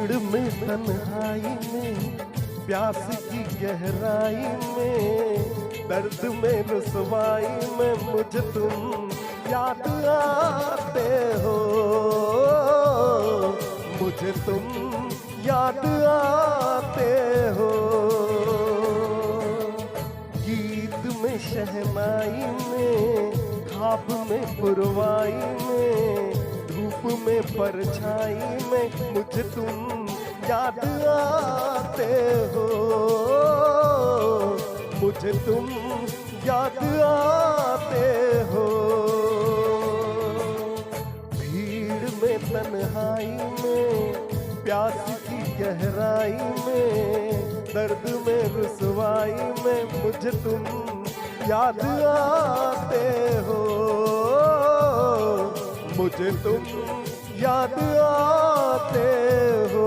भीड़ में तन्हाई में, प्यास की गहराई में, दर्द में रुसवाई में मुझे तुम याद आते हो, मुझे तुम याद आते हो। गीत में शहनाई में, ख्वाब में पुरवाई में, धूप में परछाई में मुझे तुम याद आते हो, मुझे तुम याद आते हो। भीड़ में तन्हाई में, प्यास की गहराई में, दर्द में रुसवाई में मुझे तुम याद आते हो, मुझे तुम याद आते हो।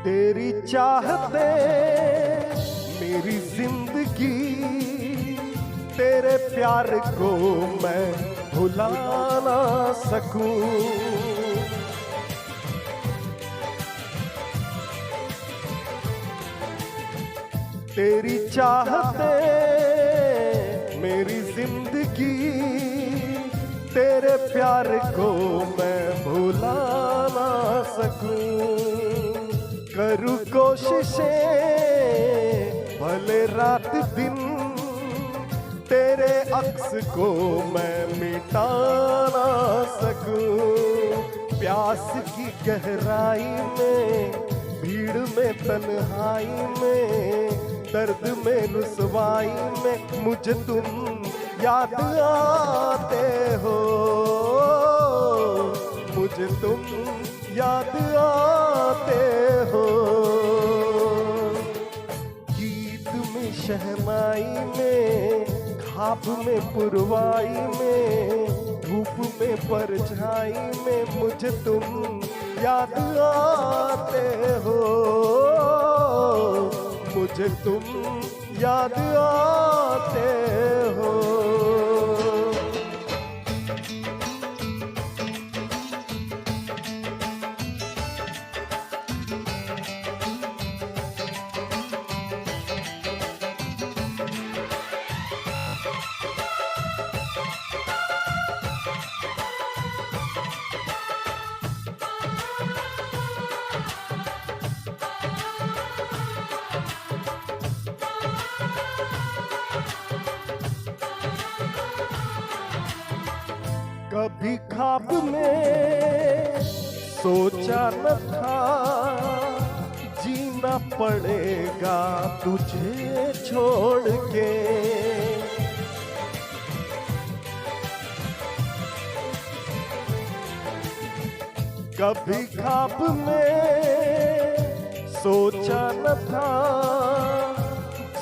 तेरी चाहते मेरी जिंदगी, तेरे प्यार को मैं भुला ना सकूं। तेरी चाहते मेरी जिंदगी, तेरे प्यार को मैं भुला ना सकूं। करूं कोशिशें भले रात दिन, तेरे अक्स को मैं मिटा ना सकूं। प्यास की गहराई में, भीड़ में तन्हाई में, दर्द में रुसवाई में मुझे तुम याद आते हो, मुझे तुम याद आते हो। गीत में शहनाई में, ख्वाब में पुरवाई में, धूप में परछाई में मुझे तुम याद आते हो, मुझे तुम याद आते हो। कभी ख्वाब में सोचा न था, जीना पड़ेगा तुझे छोड़ के। कभी ख्वाब में सोचा न था,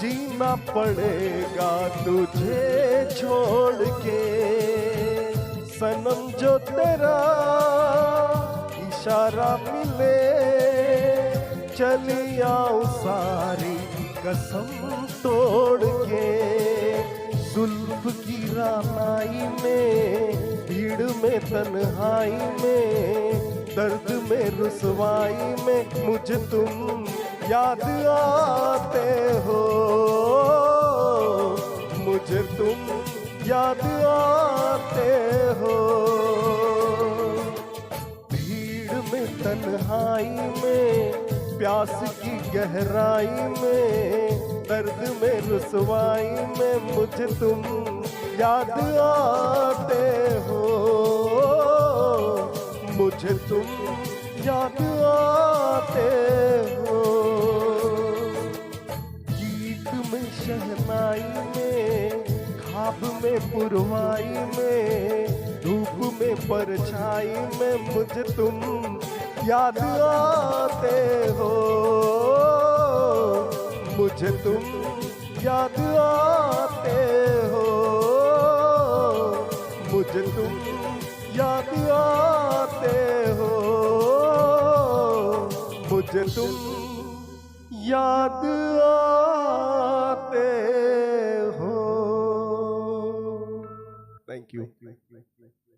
जीना पड़ेगा तुझे छोड़ के। सनम जो तेरा इशारा मिले, चली आऊं सारी कसम तोड़ के। जुल्फ की रानाई में, भीड़ में तन्हाई में, दर्द में रुसवाई में मुझे तुम याद आते हो, मुझे तुम याद आते हो। भीड़ में तन्हाई में, प्यास की गहराई में, दर्द में रुसवाई में मुझे तुम याद आते हो, मुझे तुम याद आते हो। गीत में शहनाई में, ख्वाब में पुरवाई में, धूप में परछाई में मुझे तुम याद आते हो, मुझे तुम याद आते हो, मुझे तुम याद आते हो, मुझे तुम याद आते हो। Thank you.